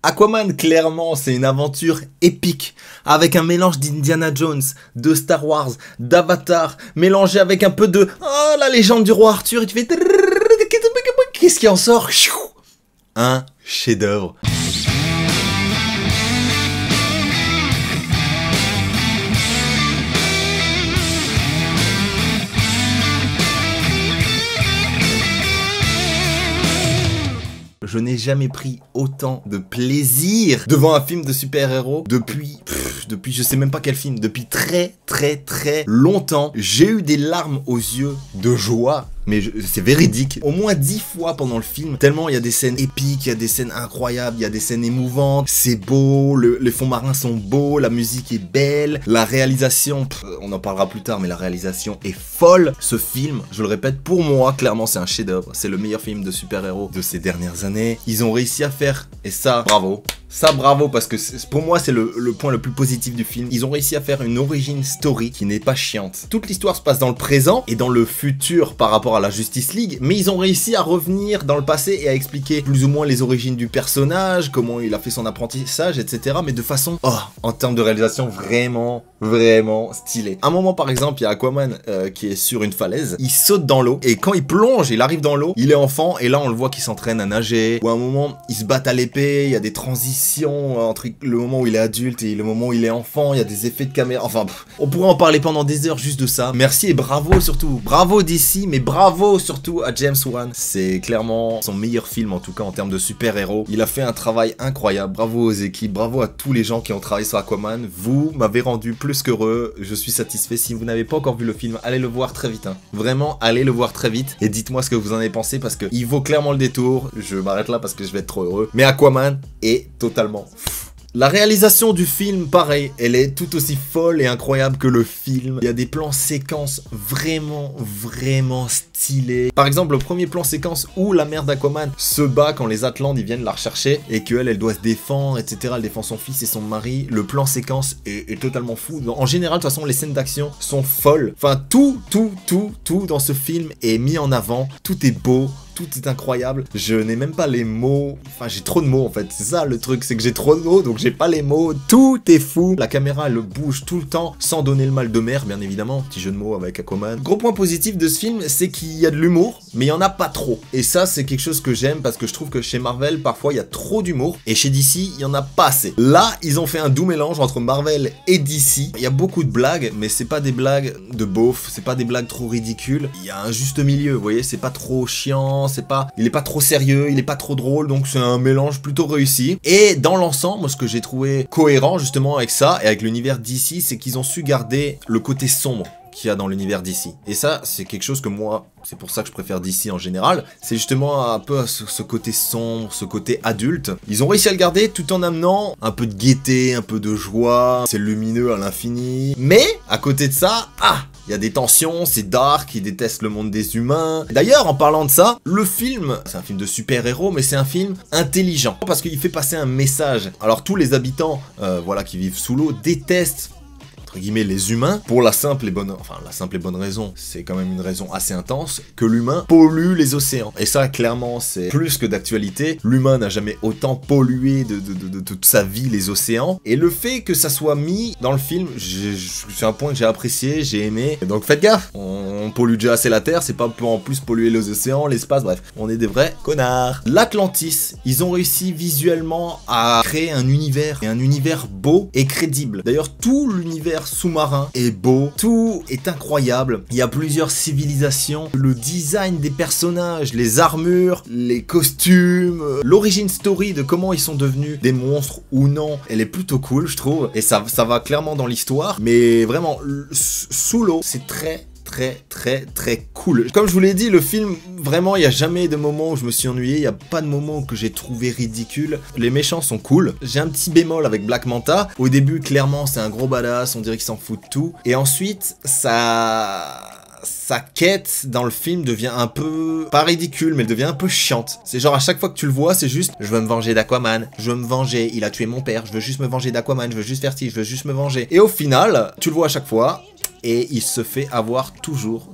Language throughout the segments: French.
Aquaman, clairement, c'est une aventure épique, avec un mélange d'Indiana Jones, de Star Wars, d'Avatar, mélangé avec un peu de la légende du roi Arthur, et tu fais qu'est-ce qui en sort? Un chef-d'œuvre. Je n'ai jamais pris autant de plaisir devant un film de super-héros depuis je sais même pas quel film, depuis très longtemps. J'ai eu des larmes aux yeux de joie. Mais c'est véridique, au moins 10 fois pendant le film, tellement il y a des scènes épiques, il y a des scènes incroyables, il y a des scènes émouvantes, c'est beau, les fonds marins sont beaux, la musique est belle, la réalisation, on en parlera plus tard, mais la réalisation est folle. Ce film, je le répète, pour moi, clairement c'est un chef-d'œuvre, c'est le meilleur film de super-héros de ces dernières années. Ils ont réussi à faire, et ça, bravo. Ça, bravo, parce que pour moi, c'est le point le plus positif du film. Ils ont réussi à faire une origin story qui n'est pas chiante. Toute l'histoire se passe dans le présent et dans le futur par rapport à la Justice League, mais ils ont réussi à revenir dans le passé et à expliquer plus ou moins les origines du personnage, comment il a fait son apprentissage, etc. Mais de façon, en termes de réalisation, vraiment stylé. À un moment, par exemple, il y a Aquaman qui est sur une falaise, il saute dans l'eau, et quand il plonge, il arrive dans l'eau, il est enfant, et là, on le voit qu'il s'entraîne à nager, ou à un moment, il se bat à l'épée, il y a des transitions entre le moment où il est adulte et le moment où il est enfant, il y a des effets de caméra, enfin, on pourrait en parler pendant des heures juste de ça. Merci et bravo surtout, bravo DC, mais bravo surtout à James Wan. C'est clairement son meilleur film, en tout cas en termes de super-héros. Il a fait un travail incroyable, bravo aux équipes, bravo à tous les gens qui ont travaillé sur Aquaman. Vous m'avez rendu plus qu'heureux, je suis satisfait. Si vous n'avez pas encore vu le film, allez le voir très vite, hein. Vraiment, allez le voir très vite et dites-moi ce que vous en avez pensé, parce que il vaut clairement le détour. Je m'arrête là parce que je vais être trop heureux, mais Aquaman est totalement fou. La réalisation du film, pareil, elle est tout aussi folle et incroyable que le film. Il y a des plans séquences vraiment stylés. Par exemple, le premier plan séquence où la mère d'Aquaman se bat quand les Atlantes ils viennent la rechercher et qu'elle doit se défendre, etc. Elle défend son fils et son mari. Le plan séquence est totalement fou. En général, de toute façon, les scènes d'action sont folles. Enfin, tout dans ce film est mis en avant. Tout est beau. Tout est incroyable, je n'ai même pas les mots, enfin j'ai trop de mots en fait, c'est ça le truc, c'est que j'ai trop de mots, donc j'ai pas les mots, tout est fou. La caméra elle bouge tout le temps, sans donner le mal de mer bien évidemment, petit jeu de mots avec Aquaman. Gros point positif de ce film, c'est qu'il y a de l'humour, mais il y en a pas trop. Et ça c'est quelque chose que j'aime, parce que je trouve que chez Marvel, parfois il y a trop d'humour, et chez DC, il y en a pas assez. Là, ils ont fait un doux mélange entre Marvel et DC, il y a beaucoup de blagues, mais c'est pas des blagues de beauf, c'est pas des blagues trop ridicules, il y a un juste milieu, vous voyez, c'est pas trop chiant, il est pas trop sérieux, il est pas trop drôle, donc c'est un mélange plutôt réussi. Et dans l'ensemble, moi ce que j'ai trouvé cohérent justement avec ça et avec l'univers DC, c'est qu'ils ont su garder le côté sombre qu'il y a dans l'univers DC. Et ça, c'est quelque chose que moi, c'est pour ça que je préfère DC en général, c'est justement un peu ce côté sombre, ce côté adulte. Ils ont réussi à le garder tout en amenant un peu de gaieté, un peu de joie, c'est lumineux à l'infini. Mais, à côté de ça, il y a des tensions, c'est dark, ils détestent le monde des humains. D'ailleurs, en parlant de ça, le film, c'est un film de super-héros, mais c'est un film intelligent, parce qu'il fait passer un message. Alors tous les habitants, qui vivent sous l'eau, détestent entre guillemets les humains pour la simple et bonne raison, c'est quand même une raison assez intense, que l'humain pollue les océans. Et ça clairement c'est plus que d'actualité, l'humain n'a jamais autant pollué de toute sa vie les océans, et le fait que ça soit mis dans le film, c'est un point que j'ai apprécié, j'ai aimé. Et donc faites gaffe, on pollue déjà assez la terre, c'est pas pour en plus polluer les océans, l'espace, bref, on est des vrais connards. L'Atlantis, ils ont réussi visuellement à créer un univers, et un univers beau et crédible. D'ailleurs tout l'univers sous-marin est beau, tout est incroyable, il y a plusieurs civilisations, le design des personnages, les armures, les costumes, l'origin story de comment ils sont devenus des monstres ou non, elle est plutôt cool je trouve, et ça va clairement dans l'histoire, mais vraiment sous l'eau c'est très cool. Comme je vous l'ai dit, le film, vraiment, il n'y a jamais de moment où je me suis ennuyé, il n'y a pas de moment que j'ai trouvé ridicule. Les méchants sont cool. J'ai un petit bémol avec Black Manta. Au début, clairement, c'est un gros badass, on dirait qu'il s'en fout de tout. Et ensuite, sa quête dans le film devient un peu, pas ridicule, mais elle devient un peu chiante. C'est genre à chaque fois que tu le vois, c'est juste, je veux me venger d'Aquaman, je veux me venger, il a tué mon père, je veux juste me venger d'Aquaman, je veux juste faire ci, je veux juste me venger. Et au final, tu le vois à chaque fois, et il se fait avoir toujours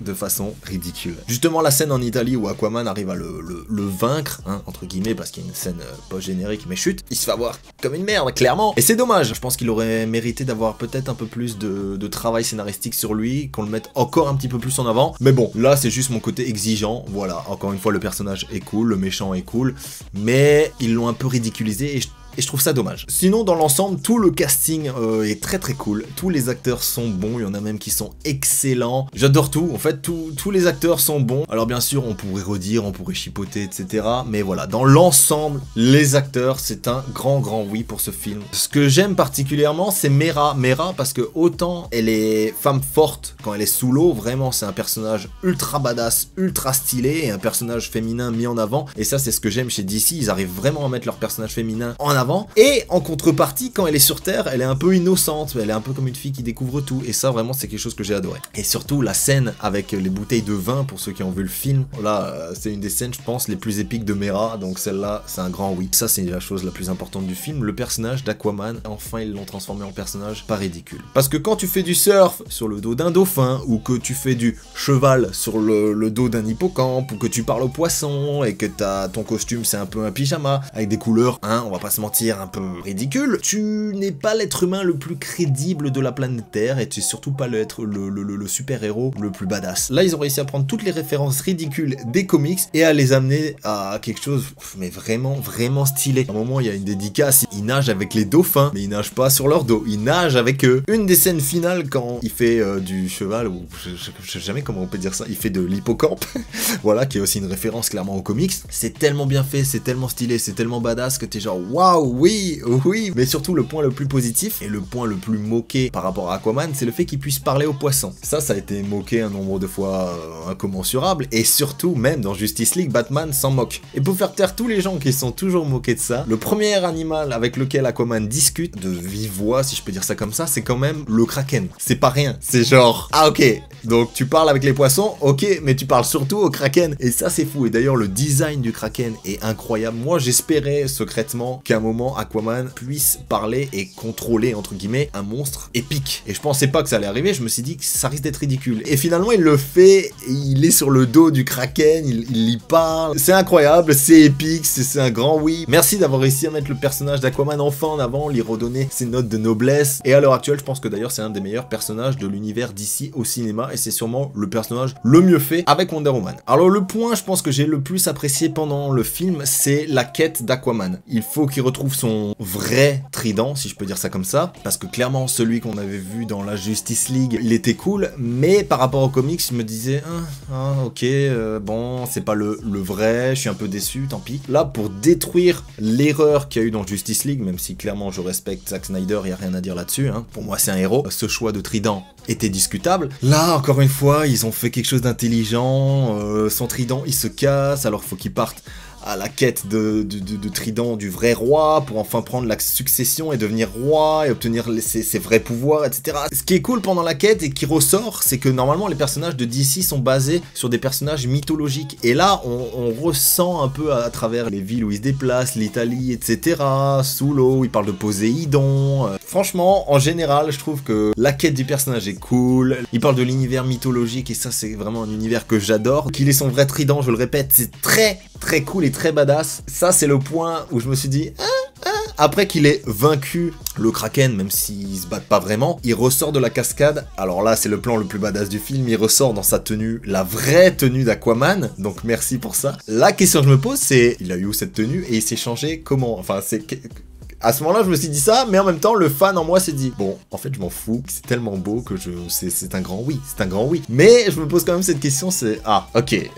de façon ridicule. Justement la scène en Italie où Aquaman arrive à le vaincre, hein, entre guillemets, parce qu'il y a une scène post-générique, mais chut, il se fait avoir comme une merde, clairement. Et c'est dommage, je pense qu'il aurait mérité d'avoir peut-être un peu plus de travail scénaristique sur lui, qu'on le mette encore un petit peu plus en avant. Mais bon, là c'est juste mon côté exigeant, voilà, encore une fois le personnage est cool, le méchant est cool, mais ils l'ont un peu ridiculisé et je trouve ça dommage. Sinon, dans l'ensemble, tout le casting est très cool. Tous les acteurs sont bons, il y en a même qui sont excellents. J'adore tout, en fait, tous les acteurs sont bons. Alors bien sûr, on pourrait redire, on pourrait chipoter, etc. Mais voilà, dans l'ensemble, les acteurs, c'est un grand oui pour ce film. Ce que j'aime particulièrement, c'est Mera. Mera, parce que autant elle est femme forte quand elle est sous l'eau, vraiment, c'est un personnage ultra badass, ultra stylé, et un personnage féminin mis en avant. Et ça, c'est ce que j'aime chez DC, ils arrivent vraiment à mettre leur personnage féminin en avant. Et en contrepartie, quand elle est sur Terre, elle est un peu innocente, elle est un peu comme une fille qui découvre tout, et ça vraiment c'est quelque chose que j'ai adoré. Et surtout la scène avec les bouteilles de vin, pour ceux qui ont vu le film, là c'est une des scènes je pense les plus épiques de Mera, donc celle-là c'est un grand oui. Ça c'est la chose la plus importante du film, le personnage d'Aquaman, enfin ils l'ont transformé en personnage pas ridicule. Parce que quand tu fais du surf sur le dos d'un dauphin, ou que tu fais du cheval sur le dos d'un hippocampe, ou que tu parles aux poissons, et que ton costume c'est un peu un pyjama, avec des couleurs, hein, on va pas se mentir, un peu ridicule, tu n'es pas l'être humain le plus crédible de la planète Terre, et tu es surtout pas le super-héros le plus badass. Là, ils ont réussi à prendre toutes les références ridicules des comics et à les amener à quelque chose, mais vraiment stylé. À un moment, il y a une dédicace, il nage avec les dauphins, mais il nage pas sur leur dos, il nage avec eux. Une des scènes finales, quand il fait du cheval, ou je sais jamais comment on peut dire ça, il fait de l'hippocampe, voilà, qui est aussi une référence clairement aux comics. C'est tellement bien fait, c'est tellement stylé, c'est tellement badass que t'es genre, waouh, oui, mais surtout le point le plus positif et le point le plus moqué par rapport à Aquaman, c'est le fait qu'il puisse parler aux poissons. Ça a été moqué un nombre de fois incommensurable, et surtout, même dans Justice League, Batman s'en moque. Et pour faire taire tous les gens qui sont toujours moqués de ça, le premier animal avec lequel Aquaman discute, de vive voix, si je peux dire ça comme ça, c'est quand même le Kraken. C'est pas rien, c'est genre, ah ok, donc tu parles avec les poissons, ok, mais tu parles surtout au Kraken, et ça c'est fou. Et d'ailleurs, le design du Kraken est incroyable. Moi, j'espérais secrètement qu'à un moment, Aquaman puisse parler et contrôler, entre guillemets, un monstre épique. Et je pensais pas que ça allait arriver, je me suis dit que ça risque d'être ridicule. Et finalement, il le fait, et il est sur le dos du Kraken, il y parle. C'est incroyable, c'est épique, c'est un grand oui. Merci d'avoir réussi à mettre le personnage d'Aquaman enfin en avant, lui redonner ses notes de noblesse. Et à l'heure actuelle, je pense que d'ailleurs, c'est un des meilleurs personnages de l'univers d'ici au cinéma, et c'est sûrement le personnage le mieux fait avec Wonder Woman. Alors le point, je pense que j'ai le plus apprécié pendant le film, c'est la quête d'Aquaman. Il faut qu'il retrouve son vrai trident, si je peux dire ça comme ça, parce que clairement celui qu'on avait vu dans la Justice League, il était cool, mais par rapport aux comics, je me disais ok, bon, c'est pas le vrai, je suis un peu déçu, tant pis. Là, pour détruire l'erreur qu'il y a eu dans Justice League, même si clairement je respecte Zack Snyder, il y a rien à dire là-dessus, hein, pour moi c'est un héros, ce choix de trident était discutable. Là, encore une fois, ils ont fait quelque chose d'intelligent, son trident il se casse, alors faut qu'il parte à la quête de trident du vrai roi pour enfin prendre la succession et devenir roi et obtenir ses vrais pouvoirs, etc. Ce qui est cool pendant la quête et qui ressort, c'est que normalement les personnages de DC sont basés sur des personnages mythologiques, et là on ressent un peu à travers les villes où ils se déplacent, l'Italie, etc. Sous l'eau, ils parlent de Poséidon. Franchement, en général, je trouve que la quête du personnage est cool, il parle de l'univers mythologique, et ça c'est vraiment un univers que j'adore. Qu'il ait son vrai trident, je le répète, c'est très cool et très badass. Ça c'est le point où je me suis dit après qu'il ait vaincu le Kraken, même s'ils se battent pas vraiment, il ressort de la cascade. Alors là c'est le plan le plus badass du film, il ressort dans sa tenue, la vraie tenue d'Aquaman, donc merci pour ça. La question que je me pose, c'est il a eu où cette tenue et il s'est changé comment? Enfin c'est... À ce moment-là, je me suis dit ça, mais en même temps, le fan en moi s'est dit, bon, en fait, je m'en fous, c'est tellement beau que c'est un grand oui, c'est un grand oui. Mais je me pose quand même cette question, c'est, ah, ok,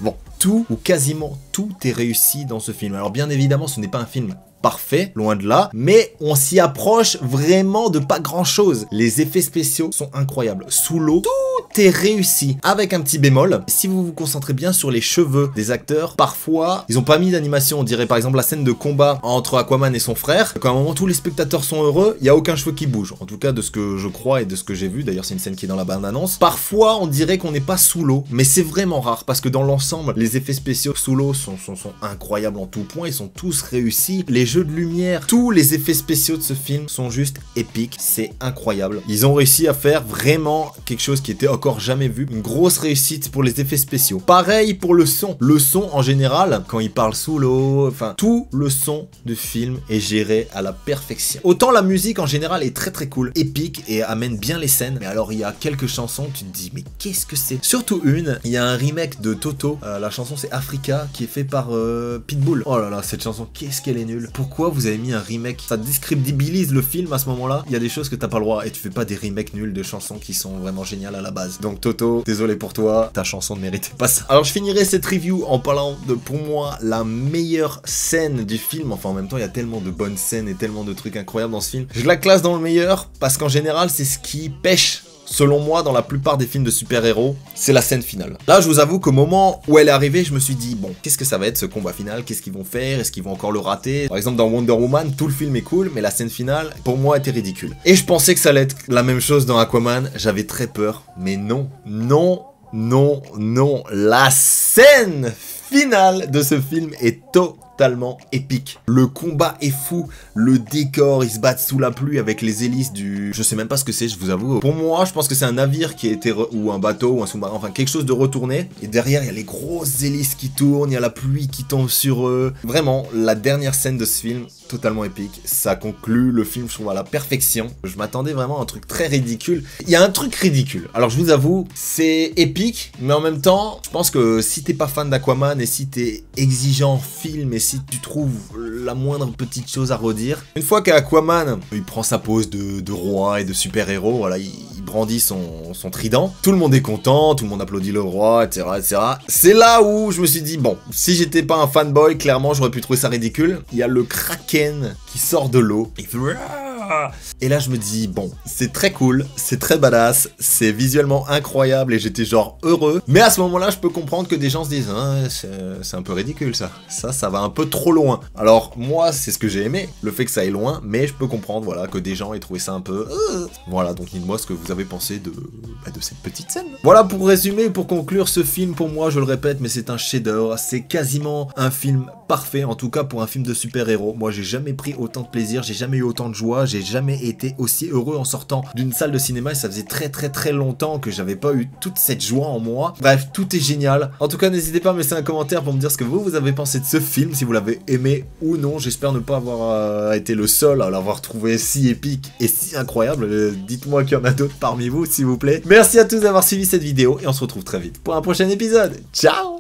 bon, tout ou quasiment tout est réussi dans ce film. Alors bien évidemment, ce n'est pas un film parfait, loin de là, mais on s'y approche vraiment de pas grand chose. Les effets spéciaux sont incroyables. Sous l'eau, tout est réussi. Avec un petit bémol, si vous vous concentrez bien sur les cheveux des acteurs, parfois, ils ont pas mis d'animation. On dirait par exemple la scène de combat entre Aquaman et son frère. Quand à un moment tous les spectateurs sont heureux, il n'y a aucun cheveu qui bouge. En tout cas, de ce que je crois et de ce que j'ai vu, d'ailleurs c'est une scène qui est dans la bande-annonce. Parfois, on dirait qu'on n'est pas sous l'eau, mais c'est vraiment rare, parce que dans l'ensemble, les Les effets spéciaux sous l'eau sont incroyables en tout point, ils sont tous réussis. Les jeux de lumière, tous les effets spéciaux de ce film sont juste épiques, c'est incroyable. Ils ont réussi à faire vraiment quelque chose qui était encore jamais vu, une grosse réussite pour les effets spéciaux. Pareil pour le son. Le son en général, quand il parle sous l'eau, enfin tout le son du film est géré à la perfection. Autant la musique en général est très très cool, épique et amène bien les scènes, mais alors il y a quelques chansons, tu te dis mais qu'est-ce que c'est? Surtout une, il y a un remake de Toto, la chanson c'est Africa, qui est fait par Pitbull. Oh là là, cette chanson, qu'est-ce qu'elle est nulle. Pourquoi vous avez mis un remake? Ça discrédibilise le film à ce moment-là. Il y a des choses que t'as pas le droit et tu fais pas des remakes nuls de chansons qui sont vraiment géniales à la base. Donc Toto, désolé pour toi, ta chanson ne méritait pas ça. Alors je finirai cette review en parlant de, pour moi, la meilleure scène du film. Enfin en même temps, il y a tellement de bonnes scènes et tellement de trucs incroyables dans ce film. Je la classe dans le meilleur parce qu'en général, c'est ce qui pêche. Selon moi, dans la plupart des films de super-héros, c'est la scène finale. Là, je vous avoue qu'au moment où elle est arrivée, je me suis dit, bon, qu'est-ce que ça va être ce combat final? Qu'est-ce qu'ils vont faire? Est-ce qu'ils vont encore le rater? Par exemple, dans Wonder Woman, tout le film est cool, mais la scène finale, pour moi, était ridicule. Et je pensais que ça allait être la même chose dans Aquaman. J'avais très peur, mais non, non, non, non. La scène finale de ce film est totalement épique. Le combat est fou, le décor, ils se battent sous la pluie avec les hélices du... Je sais même pas ce que c'est, je vous avoue. Pour moi, je pense que c'est un navire qui a été... ou un bateau, ou un sous-marin, enfin quelque chose de retourné. Et derrière, il y a les grosses hélices qui tournent, il y a la pluie qui tombe sur eux. Vraiment, la dernière scène de ce film, totalement épique. Ça conclut le film, je trouve, à la perfection. Je m'attendais vraiment à un truc très ridicule. Il y a un truc ridicule. Alors, je vous avoue, c'est épique, mais en même temps, je pense que si t'es pas fan d'Aquaman et si t'es exigeant en film et si tu trouves la moindre petite chose à redire, une fois qu'Aquaman, il prend sa pose de roi et de super-héros, voilà, il brandit son trident, tout le monde est content, tout le monde applaudit le roi, etc., etc. C'est là où je me suis dit, bon, si j'étais pas un fanboy, clairement, j'aurais pu trouver ça ridicule. Il y a le Kraken qui sort de l'eau, il fait... Et là je me dis bon, c'est très cool, c'est très badass, c'est visuellement incroyable et j'étais genre heureux. Mais à ce moment-là je peux comprendre que des gens se disent ah, c'est un peu ridicule ça va un peu trop loin. Alors moi c'est ce que j'ai aimé, le fait que ça aille loin, mais je peux comprendre voilà que des gens aient trouvé ça un peu... Voilà, donc dites-moi ce que vous avez pensé de cette petite scène. Voilà pour résumer, pour conclure ce film, pour moi je le répète mais c'est un chef-d'œuvre, c'est quasiment un film parfait, en tout cas pour un film de super-héros. Moi j'ai jamais pris autant de plaisir, j'ai jamais eu autant de joie, j'ai jamais été aussi heureux en sortant d'une salle de cinéma et ça faisait très longtemps que j'avais pas eu toute cette joie en moi. Bref, tout est génial. En tout cas, n'hésitez pas à me laisser un commentaire pour me dire ce que vous avez pensé de ce film, si vous l'avez aimé ou non. J'espère ne pas avoir été le seul à l'avoir trouvé si épique et si incroyable. Dites-moi qu'il y en a d'autres parmi vous, s'il vous plaît. Merci à tous d'avoir suivi cette vidéo et on se retrouve très vite pour un prochain épisode. Ciao!